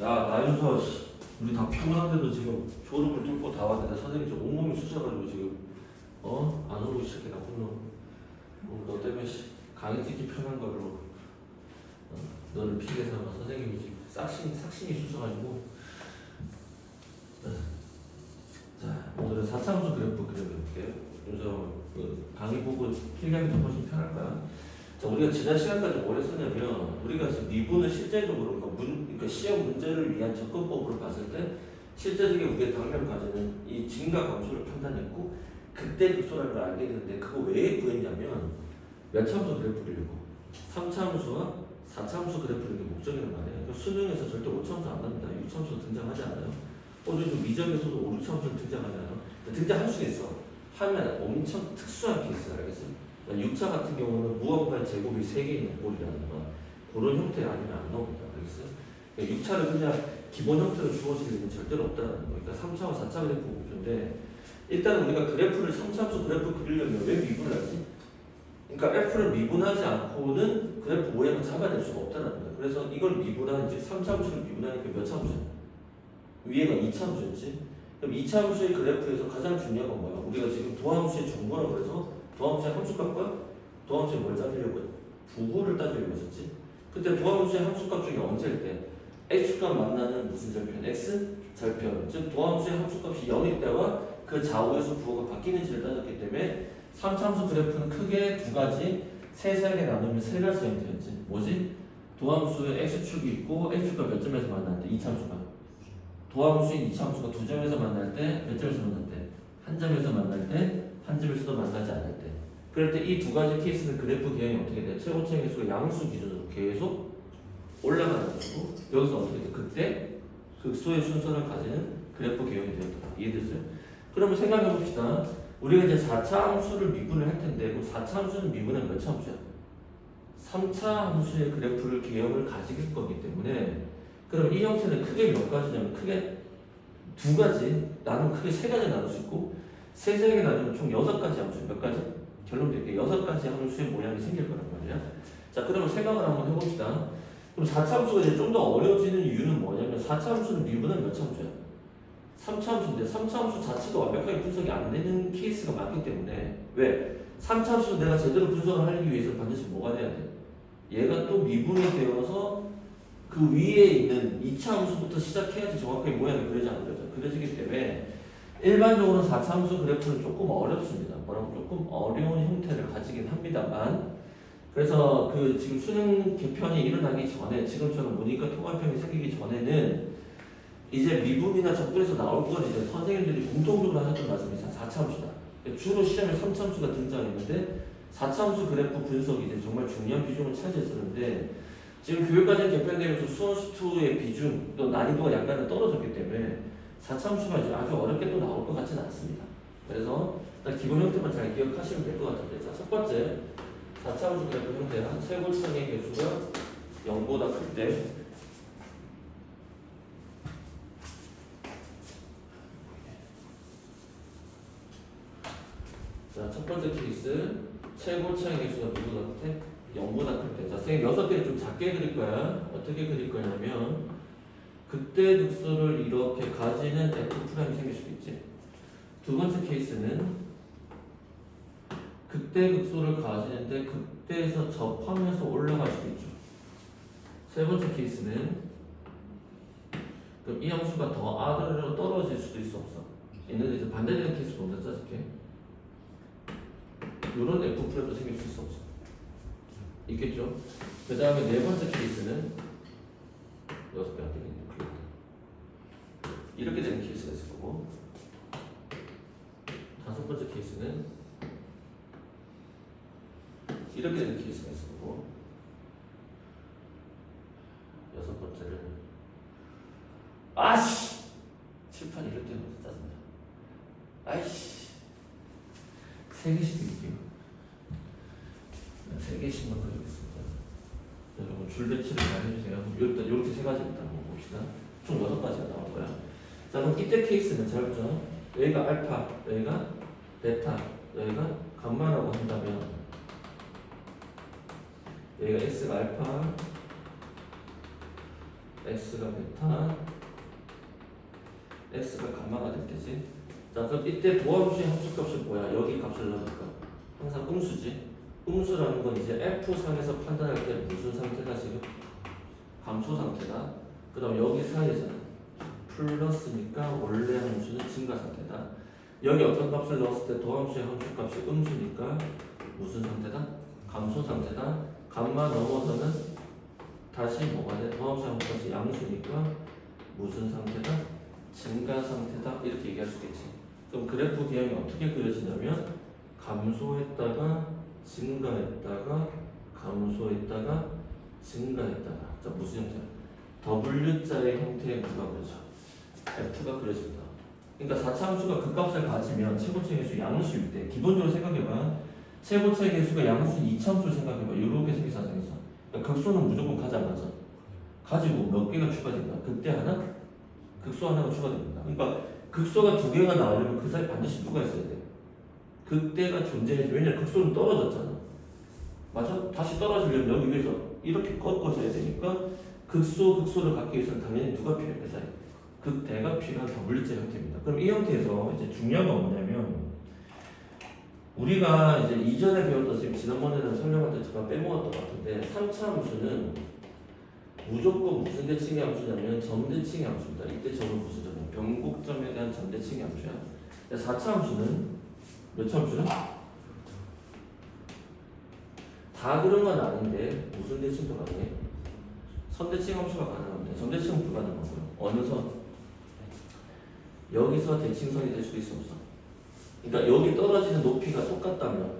야, 나윤서, 씨. 우리 다 피곤한데도 지금 졸음을 뚫고 다 왔는데 선생님 지금 온몸이 쑤셔가지고 지금 안 오고 시작해 나쁜 놈. 너 때문에 강의 듣기 편한 걸로 너를 핑계 삼아 선생님이 지금 삭신이 쑤셔가지고. 자, 오늘은 4차함수 그래프 그려볼게요. 그래서 그 강의 보고 필기하기 좀 훨씬 편할 거야. 자, 우리가 지난 시간까지 뭘 했었냐면 우리가 지금 미분을 실제적으로 그러니까 시험 문제를 위한 접근법으로 봤을 때 실제적인 우리가 당면 가지는 이 증가 감소를 판단했고 그때 극소라는 걸 알게 됐는데 그거 왜 구했냐면 몇 차함수 그래프 그리려고 3차함수와 4차함수 그래프 그리는 게 목적이란 말이에요. 그러니까 수능에서 절대 5차함수 안 합니다. 6차함수 등장하지 않아요. 요즘 미적에서도 5, 6차함수 등장하잖아요. 등장할 수 있어. 하면 엄청 특수한 케이스가 알겠어요. 6차 같은 경우는 무언가의 제곱이 3개 있는 꼴이라든가 그런 형태 아니면 안 나옵니다. 알겠어요? 그러니까 6차를 그냥 기본 형태로 주어질 일은 절대로 없다는 거예요. 그러니까 3차와 4차 그래프 목표인데 일단 우리가 그래프를 3차함수 그래프 그리려면 왜 미분을 하지? 그러니까 F를 미분하지 않고는 그래프 모양을 잡아낼 수가 없다는 거예요. 그래서 이걸 미분하는지 3차함수를 미분하니까 몇 차함수야? 위에가 2차함수였지? 그럼 2차함수의 그래프에서 가장 중요한 건 뭐야? 우리가 지금 도함수의 정보라고 그래서 도함수의 함수값과 도함수의 뭘 따지려고 부호를 따지려고 했었지. 그때 도함수의 함수값 중에 언제일 때 x값 만나는 무슨 절편? x 절편. 즉 도함수의 함수값이 0일 때와 그 좌우에서 부호가 바뀌는지를 따졌기 때문에 3차함수 그래프는 크게 두 가지 세세하게 나누면 세 가지 형태였지. 뭐지? 도함수의 x축이 있고 x축과 몇 점에서 만날 때 2차함수가 도함수인 2차함수가 두 점에서 만날 때 몇 점에서 만날 때? 한 점에서 만날 때 한 점에서도 만나지 않을 때. 그럴 때 이 두 가지 케이스는 그래프 개형이 어떻게 돼? 최고차의 개수가 양수 기준으로 계속 올라가는 거고 여기서 어떻게 돼? 그때 극소의 순서를 가지는 그래프 개형이 되었다. 이해됐어요? 그러면 생각해 봅시다. 우리가 이제 4차 함수를 미분을 할 텐데 그 4차 함수는 미분은 몇 차 함수야? 3차 함수의 그래프를 개형을 가지길 거기 때문에 그럼 이 형태는 크게 몇 가지냐면 크게 두 가지 나누면 크게 세 가지 나눌 수 있고 세세하게 나누면 총 6가지 함수 몇 가지? 결론 될게 6가지 함수의 모양이 생길 거란 말이야. 자, 그러면 생각을 한번 해봅시다. 그럼 4차 함수가 이제 좀 더 어려워지는 이유는 뭐냐면 4차 함수는 미분은 몇 차 함수야? 3차 함수인데 3차 함수 자체도 완벽하게 분석이 안 되는 케이스가 많기 때문에 왜? 3차 함수는 내가 제대로 분석을 하기 위해서 반드시 뭐가 돼야 돼? 얘가 또 미분이 되어서 그 위에 있는 2차 함수부터 시작해야지 정확하게 모양이 그려지기 때문에 일반적으로 4차 함수 그래프는 조금 어렵습니다. 뭐라고 조금 어려운 형태를 가지긴 합니다만 그래서 그 지금 수능 개편이 일어나기 전에 지금처럼 문이과 통합형이 생기기 전에는 이제 미분이나 적분에서 나올 건 이제 선생님들이 공통적으로 하셨던 말씀이 4차 함수다. 주로 시험에 3차 함수가 등장했는데 4차 함수 그래프 분석이 이제 정말 중요한 비중을 차지했었는데 지금 교육과정 개편되면서 수원수투의 비중 또 난이도가 약간은 떨어졌기 때문에 4차 함수가 이제 아주 어렵게 또 나올 것 같지는 않습니다. 그래서 일단 기본 형태만 잘 기억하시면 될 것 같은데 자, 첫 번째 4차 함수 그래프 형태는 최고차의 개수가 0보다 클 때 자, 첫 번째 케이스 최고차의 개수가 누구보다 클 때? 0보다 클 때. 자, 선생님 6개를 좀 작게 그릴 거야. 어떻게 그릴 거냐면 그때 극소를 이렇게 가지는 F'이 생길 수도 있지. 두 번째 케이스는 그때 극소를 가지는데 그때에서 접하면서 올라갈 수도 있죠. 세 번째 케이스는 그럼 이 함수가 더 아래로 떨어질 수도 있어 없어? 있는데 이제 반대되는 케이스 먼저 짜줄게. 이런 F'도 생길 수 있어 없어? 있겠죠? 그 다음에 네 번째 케이스는 6개 안 되겠네. 이렇게 되는 케이스가 있을 거고 다섯 번째 케이스는 이렇게 되는 케이스가 있을 거고 여섯 번째는 아씨! 칠판 이럴 때는 짜증나. 아이씨 3개씩 드릴게요. 3개씩만 그리겠습니다. 여러분 줄 배치를 잘 해주세요. 일단 이렇게 세 가지 일단 한번 봅시다. 총 6가지가 나올 거야. 자, 그럼 이때 케이스는 잘 보죠. 여기가 알파, 여기가 베타, 여기가 감마라고 한다면 여기가 X가 알파, x가 베타, x가 감마가 될 때지. 자, 그럼 이때 도함수의 함수값이 뭐야? 여기 값을 넣으니까 항상 음수지. 음수라는 건 이제 F상에서 판단할 때 무슨 상태다 지금? 감소 상태다. 그 다음 여기 사이에서는 플러스니까 원래 함수는 증가 상태다. 여기 어떤 값을 넣었을 때 도함수의 함수값이 음수니까 무슨 상태다? 감소 상태다. 감마 넘어서는 다시 뭐가 돼? 도함수의 함수값이 양수니까 무슨 상태다? 증가 상태다. 이렇게 얘기할 수 있겠지. 그럼 그래프 기형이 어떻게 그려지냐면 감소했다가 증가했다가 감소했다가 증가했다가. 자, 무슨 형태야? W자의 형태의 뭐가 그려져? F가 그려진다. 그러니까 4차 함수가 그 값을 가지면 최고차의 개수 양수일 때 기본적으로 생각해봐. 최고차의 개수가 양수인 2차 함수를 생각해봐. 이렇게 생긴 사정이죠. 그러니까 극소는 무조건 가지 안 가죠. 가지고 몇 개가 추가된다. 그때 하나, 극소 하나가 추가됩니다. 그러니까 극소가 두 개가 나오려면 그 사이 반드시 누가 있어야 돼? 극대가 존재해야지. 왜냐면 극소는 떨어졌잖아. 맞아? 다시 떨어지려면 여기 위에서 이렇게 꺾어져야 되니까 극소를 갖기 위해서는 당연히 누가 필요해? 그 사이. 극대가 필요한 W자 형태입니다. 그럼 이 형태에서 이제 중요한 건 뭐냐면 우리가 이제 이전에 배웠던 지금 지난번에는 설명할 때 제가 빼먹었던 것 같은데 3차 함수는 무조건 무슨 대칭의 함수냐면 점대칭의 함수입니다. 이때 점은 무슨 점이야? 변곡점에 대한 점대칭의 함수야. 4차 함수는 몇 차 함수는? 다 그런 건 아닌데 무슨 대칭도 가능해? 선대칭 함수가 가능합니다. 점대칭은 불가능하고요. 어느 선? 여기서 대칭선이 될 수도 있어 없어? 그러니까 여기 떨어지는 높이가 똑같다면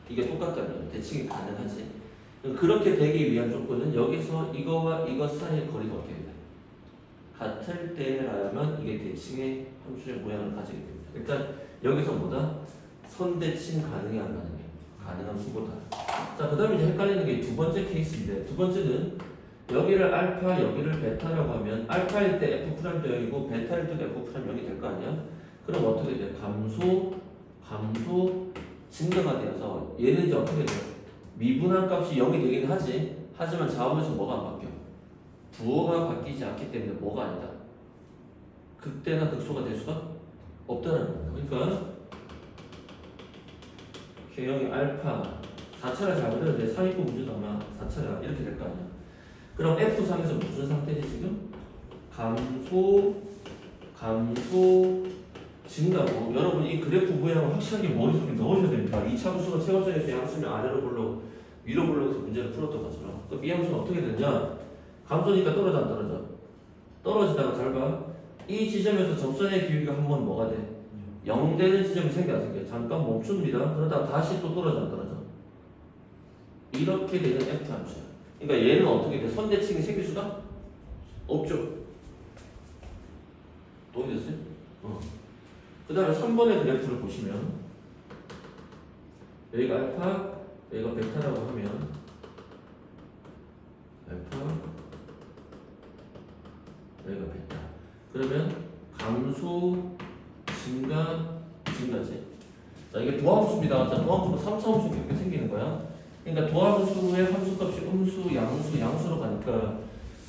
이게 똑같다면 대칭이 가능하지. 그렇게 되기 위한 조건은 여기서 이거와 이거 사이의 거리가 어떻게 돼? 같을 때라면 이게 대칭의 함수의 모양을 가지게 됩니다. 일단 여기서 뭐다? 선대칭 가능해 안 가능해? 가능한 수보다. 자, 그 다음에 이제 헷갈리는 게 두 번째 케이스인데 두 번째는 여기를 알파 여기를 베타라고 하면 알파일 때 F 프라임도 0이고 베타일 때도 F 프라임 0이 될 거 아니야? 그럼 어떻게 돼? 감소 증가가 되어서 얘는 이제 어떻게 돼요? 미분한 값이 0이 되긴 하지. 하지만 좌우에서 뭐가 안 바뀌어? 부호가 바뀌지 않기 때문에 뭐가 아니다. 극대나 극소가 될 수가 없다는 겁니다. 그러니까 개형이 알파 4차를 잘 그려도 상위권 문제도 아마 4차가 이렇게 될 거 아니야. 그럼 F상에서 무슨 상태지 지금? 감소 증가고 여러분 이 그래프 모양을 확실하게 머릿속에 넣으셔야 됩니다. 2차 함수가 최고점에서 양수면 아래로 불러 위로 불러서 문제를 풀었던 것처럼. 그럼 이 함수는 어떻게 되냐? 감소니까 떨어져 안 떨어져? 떨어지다가 잘 봐. 이 지점에서 접선의 기울기가 한 번 뭐가 돼? 0 되는 지점이 생겨 안 생겨? 잠깐 멈춥니다. 그러다가 다시 또 떨어져 안 떨어져? 이렇게 되는 F 함수야. 그러니까 얘는 어떻게 돼? 선대칭이 생길 수가 없죠. 동의됐어요? 그 다음에 3번의 그래프를 보시면 여기가 알파, 여기가 베타라고 하면 알파, 여기가 베타. 그러면 감소, 증가지. 자, 이게 도함수입니다. 자, 도함수가 3차 함수가 이렇게 생기는 거야. 그러니까 도함수의 함수값이 음수, 양수로 가니까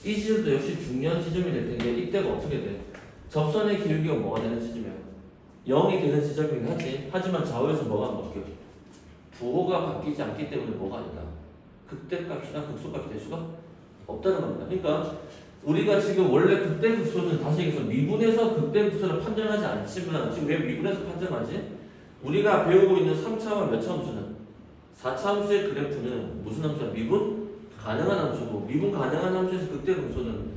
이 지점도 역시 중요한 지점이 될 텐데 이때가 어떻게 돼? 접선의 기울기가 뭐가 되는 지점이야? 0이 되는 지점이긴 하지. 하지만 좌우에서 뭐가 안 바뀌어? 부호가 바뀌지 않기 때문에 뭐가 아니다. 극대값이나 극소값이 될 수가 없다는 겁니다. 그러니까 우리가 지금 원래 극대 극소는 다시 얘기해서 미분해서 극대 극소를 판정하지 않지만 지금 왜 미분해서 판정하지? 우리가 배우고 있는 3차와 몇 차 함수는 4차 함수의 그래프는 무슨 함수야? 미분 가능한 함수고 미분 가능한 함수에서 극대 극소는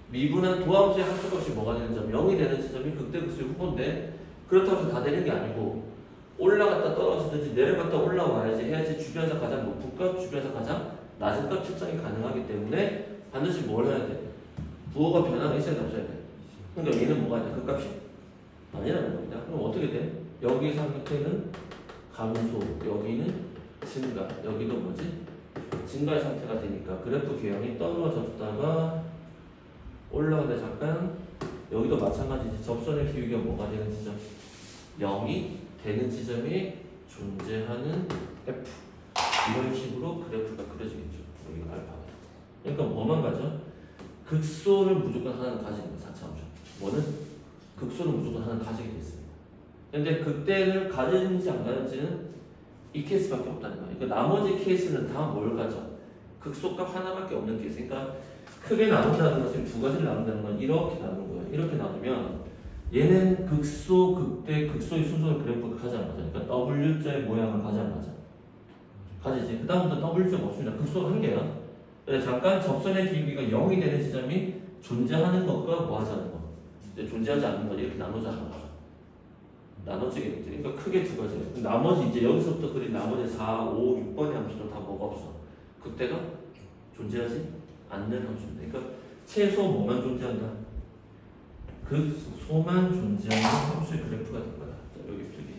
미분한 도함수의 함수값이 뭐가 되는 점? 0이 되는 지점이 극대 극소의 후보인데 그렇다고 해서 다 되는 게 아니고 올라갔다 떨어지든지 내려갔다 올라와야지 해야지 주변에서 가장 높은 값, 주변에서 가장 낮은 값 측정이 가능하기 때문에 반드시 뭘 해야 돼? 부호가 변화가 있어야 돼 없어야 돼? 그러니까 얘는 뭐가 있냐? 그 값이 아니라는 겁니다. 그럼 어떻게 돼? 여기 상태는 감소, 여기는 증가, 여기도 뭐지? 증가의 상태가 되니까 그래프 개형이 떨어졌다가 올라가다 잠깐 여기도 마찬가지지. 접선의 기울기가 뭐가 되는 지점? 0이 되는 지점이 존재하는 F. 이런 식으로 그래프가 그려지겠죠. 여기가 알파가. 그러니까 뭐만 가죠? 극소를 무조건 하나는 가지는 거야. 4차 함수. 뭐는? 극소를 무조건 하나는 가지게 돼 있습니다. 근데 극대를 가지는지 안 가지는지는 이 케이스밖에 없다는 거야. 그러니까 나머지 케이스는 다 뭘 가져? 극소값 하나밖에 없는 케이스. 그러니까 크게 나눈다는 것은 두 가지를 나눈다는 건 이렇게 나누는 거예요. 이렇게 나누면 얘는 극소, 극대, 극소의 순서를 그래프가 가지 안 가져. 그러니까 W자의 모양을 가지 안 가져. 가지지. 그 다음부터 W자가 없습니다. 극소가 한 개야. 그래서 잠깐 접선의 기울기가 0이 되는 지점이 존재하는 것과 뭐 하자는 거. 이제 존재하지 않는 거 이렇게 나누자는 거죠. 나눠지게 되죠. 그러니까 크게 두 가지예요. 나머지 이제 여기서부터 그린 나머지 4, 5, 6번의 함수도 다 뭐가 없어. 그때가 존재하지 않는 함수입니다. 그러니까 최소 뭐만 존재한다? 그 소만 존재하는 함수의 그래프가 될 거다. 자, 여기 필기.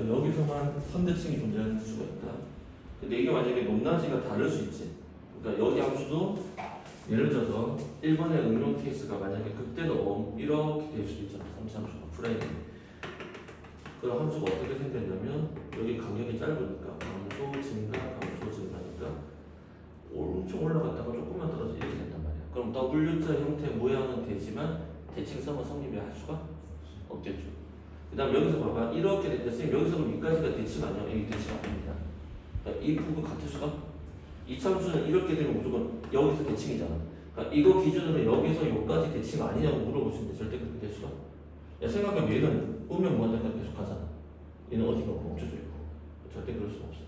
여기서만 선대칭이 존재하는 수가 있다. 근데 이게 만약에 높낮이가 다를 수 있지. 그러니까 여기 함수도 예를 들어서 1번의 응용 케이스가 만약에 그때도 이렇게 될 수도 있잖아. 3차함수가 프라이드. 그럼 함수가 어떻게 생겼냐면 여기 간격이 짧으니까 감소 증가, 감소 증가니까 엄청 올라갔다가 조금만 떨어져 이렇게 된단 말이야. 그럼 W자 형태 모양은 되지만 대칭성은 성립할 수가 없겠죠. 그 다음 여기서 봐봐. 이렇게 됐다. 선생님 여기서 그럼 여기까지가 대칭 아니야? 여기 대칭 아닙니다. 그러니까 이 부분 같을 수가? 이 참수는 이렇게 되면 무조건 여기서 대칭이잖아. 그러니까 이거 기준으로 여기서 여기까지 대칭 아니냐고 물어보시는데 절대 그렇게 될 수가? 야 생각하면 얘는 음영 무한대까지 계속 가잖아. 얘는 어디가 멈춰져 있고. 절대 그럴 수가 없어.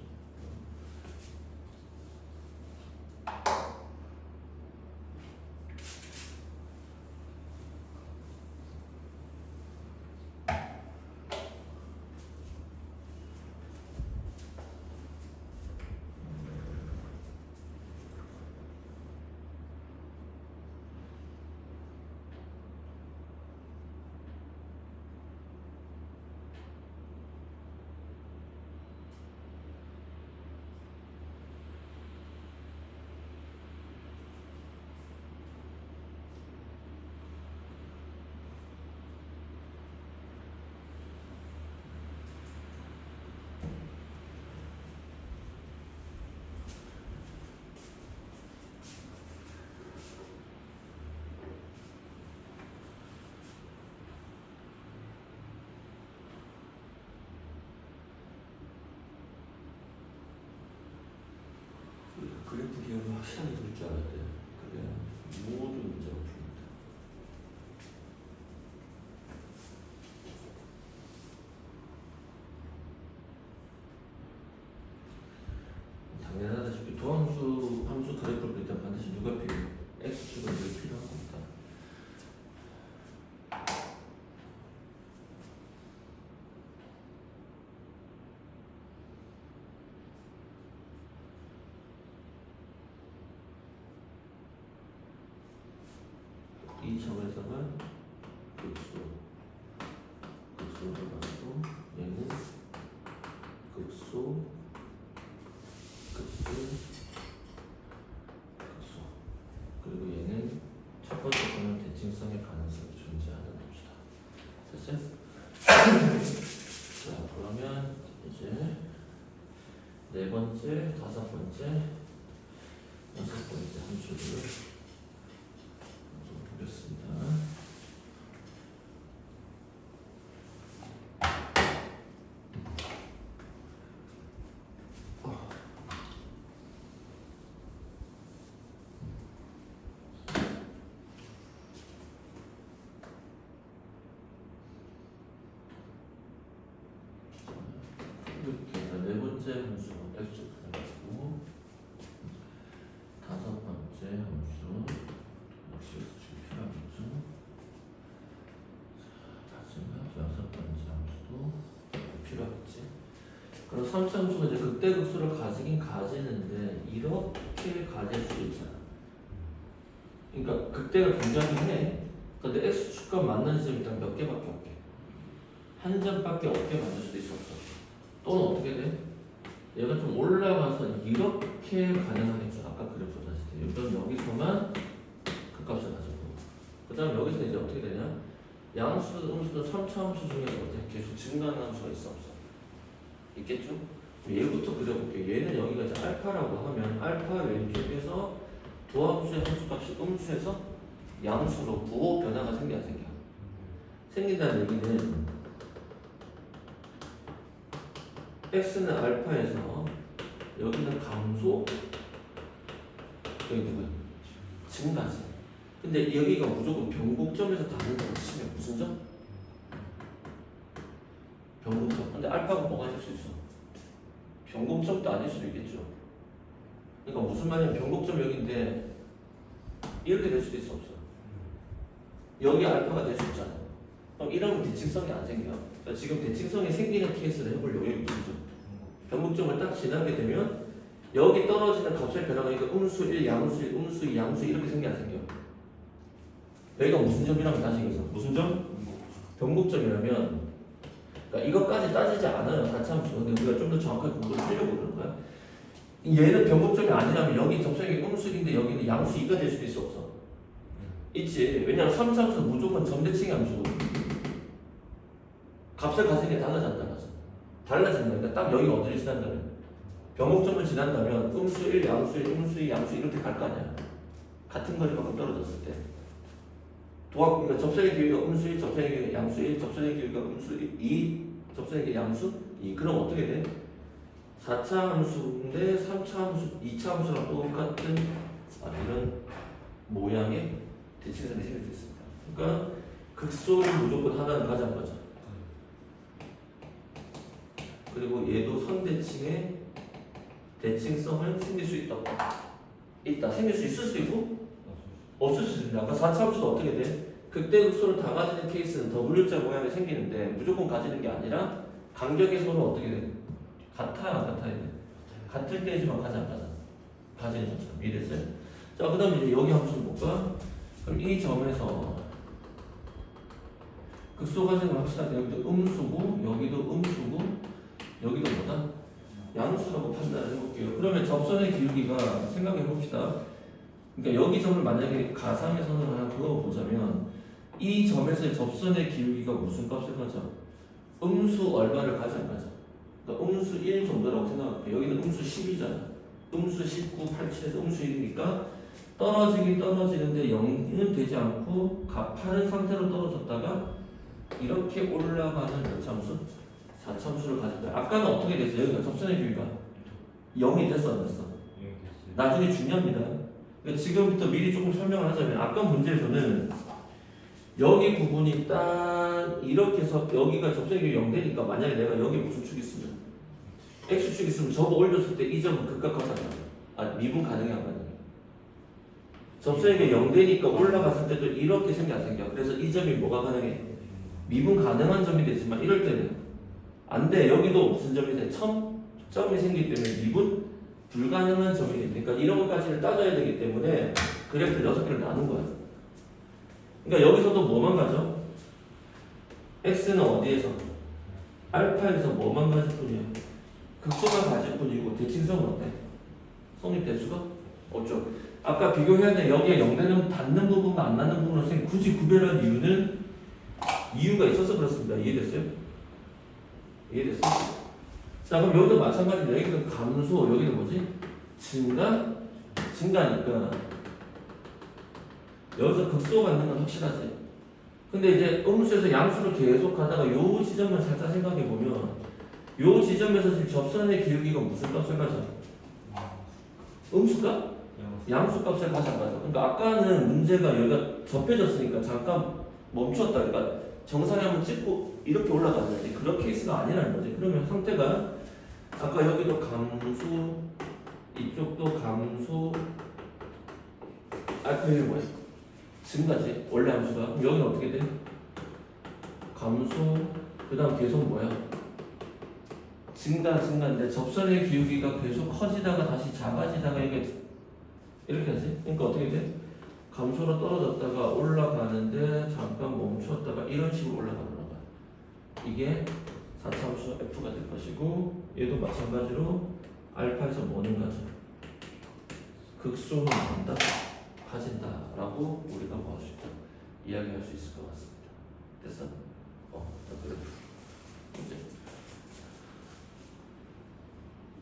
그래프 기억을 확실하게 둘 줄 알아야 돼요. 그래야 모든 문제가 풀립니다. 당연하다시피 함수 그래프를 그릴 때 반드시 누가 필요해요? X축은 늘 필요한 겁니다. 이 점에서만 극소로 가지고 얘는 극소, 그리고 얘는 첫 번째 거는 대칭성의 가능성이 존재하는 함수다. 됐어요? 자 그러면 이제 네 번째, 다섯 번째, 여섯 번째 함수를 보겠습니다. 네 번째 함수 X 가지고 다섯 번째 함수 역시 X 필요하겠죠. 마지막 여섯 번째 함수도 필요하겠지. 그럼 3차 함수가 이제 극대극소를 가지긴 가지는데 이렇게 가질 수도 있잖아. 그러니까 극대가 굉장히 해. 근데 X축과 만나는 지점이 딱 몇 개밖에 없게. 한 점밖에 없게 만들 수도 있어 없어. 또는 어떻게 돼? 얘가 좀 올라가서 이렇게 가능하겠죠. 아까 그래프 봤을 때 일단 여기서만 그 값을 가지고 그 다음 여기서 이제 어떻게 되냐? 양수든 음수든 3차 함수 중에서 어떻게 계속 증가하는 함수가 있어 없어? 있겠죠? 얘부터 그려볼게요. 얘는 여기가 이제 알파라고 하면 알파 왼쪽에서 도함수의 함수값이 음수에서 양수로 부호 변화가 생겨 안 생겨? 생긴다는 얘기는 x는 알파에서 여기는 감소 여기 누구야? 증가지. 근데 여기가 무조건 변곡점에서 다른다고 치면 무슨 점? 변곡점. 근데 알파가 뭐가 될 수 있어? 변곡점도 아닐 수도 있겠죠. 그러니까 무슨 말이냐면 변곡점 여기인데 이렇게 될 수도 있어 없어? 여기 알파가 될 수 있잖아. 그럼 이러면 대칭성이 안 생겨. 그러니까 지금 대칭성이 생기는 케이스를 해보려고 여기 무슨 변곡점을 딱 지나게 되면 여기 떨어지는 값의 변화가 그러니까 음수 1, 양수 1, 음수 2, 양수 2 이렇게 생겨 안 생겨? 여기가 무슨 점이라면 다시 얘기해서 무슨 점? 변곡점이라면 그러니까 이것까지 따지지 않아요. 4차함수. 근데 우리가 좀 더 정확하게 공부를 하려고 그러는 거야. 얘는 변곡점이 아니라면 여기 접선이 음수인데 여기는 양수 2가 될 수도 있어 없어? 있지. 왜냐면 3차함수는 무조건 점대칭의 함수거든. 값을 가진 게 달라진다. 달라진다니까 딱 여기가 어디를 지난다면 변곡점을 지난다면 음수 1, 양수 1, 음수 2, 양수 이렇게 갈 거 아니야. 같은 거리만큼 떨어졌을 때. 도합, 그러니까 접선의 길이가 음수 1, 접선의 길이가 양수 1, 접선의 길이가 음수 2, 접선의 길이가 양수 2. 그럼 어떻게 돼? 4차 함수인데 3차 함수, 2차 함수랑 똑같은 이런 모양의 대칭선이 생길 수 있습니다. 그러니까 극소를 무조건 하나는 가져간 거죠. 그리고 얘도 선대칭의 대칭성을 생길 수 있다. 생길 수 있을 수도 있고 없을 수도 있습니다. 아까 4차 함수도 어떻게 돼? 극대극소를 다 가지는 케이스는 W자 모양이 생기는데 무조건 가지는 게 아니라 간격에서는 어떻게 돼? 같아야 안 같아야 돼? 같을 때지만 가지 안 가자. 가지는 거죠. 이해됐어요? 자, 그 다음에 이제 여기 함수는 뭘까? 그럼 이 점에서 극소 가지는 건 확실하게 여기도 음수고 여기도 음수고 여기도 뭐다? 양수라고 판단을 해볼게요. 그러면 접선의 기울기가 생각해 봅시다. 그러니까 여기 점을 만약에 가상의 선을 하나 그어보자면 이 점에서의 접선의 기울기가 무슨 값을 가져? 음수 얼마를 가지 안 가져? 그러니까 음수 1 정도라고 생각할게요. 여기는 음수 10이잖아. 음수 19, 87에서 음수 1이니까 떨어지긴 떨어지는데 0은 되지 않고 가파른 상태로 떨어졌다가 이렇게 올라가는 몇 참수? 4참수를 가질 거야. 아까는 어떻게 됐어요? 여기가 접선의 기울기가 0이 됐어 안 됐어? 나중에 중요합니다. 그러니까 지금부터 미리 조금 설명을 하자면 아까 문제에서는 여기 부분이 딱 이렇게 해서 여기가 접선의 0 되니까 만약에 내가 여기 무슨 축이 있으면 x축이 있으면 저거 올렸을 때 이 점은 극각하잖아. 미분 가능해 안 가능해? 접선의 0 되니까 올라갔을 때도 이렇게 생겨 안 생겨? 그래서 이 점이 뭐가 가능해? 미분 가능한 점이 되지만 이럴 때는 안 돼. 여기도 무슨 점이 돼? 점이 생기기 때문에 미분 불가능한 점이 돼. 그러니까 이런 것까지를 따져야 되기 때문에 그래프를 6개를 나눈 거야. 그러니까 여기서도 뭐만 가져? x는 어디에서? 알파에서 뭐만 가질 뿐이야? 극소만 가질 뿐이고 대칭성은 어때? 성립될 수가 없죠. 아까 비교해야 돼. 여기에 0되는 닿는 부분과 안 닿는 부분을 선생님 굳이 구별한 이유는 이유가 있어서 그렇습니다. 이해됐어요? 이해됐어요? 자, 그럼 여기도 마찬가지로 여기는 감소, 여기는 뭐지? 증가니까 여기서 극소 갖는 건 확실하지. 근데 이제 음수에서 양수를 계속 가다가 요 지점을 살짝 생각해 보면 요 지점에서 지금 접선의 기울기가 무슨 값을 가져? 음수값? 양수값을 가져 안 가져? 그러니까 아까는 문제가 여기가 접해졌으니까 잠깐 멈췄다. 그러니까 정상에 한번 찍고 이렇게 올라가는데 그런 케이스가 아니라는 거지. 그러면 상태가 아까 여기도 감소, 이쪽도 감소, 그게 뭐야? 증가지. 원래 함수가. 그럼 여기는 어떻게 돼? 감소, 그 다음 계속 뭐야? 증가인데 접선의 기울기가 계속 커지다가 다시 작아지다가 이게 이렇게 하지? 그러니까 어떻게 돼? 감소로 떨어졌다가 올라가는데 잠깐 멈췄다가 이런 식으로 올라가는 거야. 이게 4차함수 f가 될 것이고 얘도 마찬가지로 알파에서 뭐는 가져? 극수는 한다? 가진다 라고 우리가 뭐 할 수 있다? 이야기할 수 있을 것 같습니다. 됐어? 자, 그래. 이제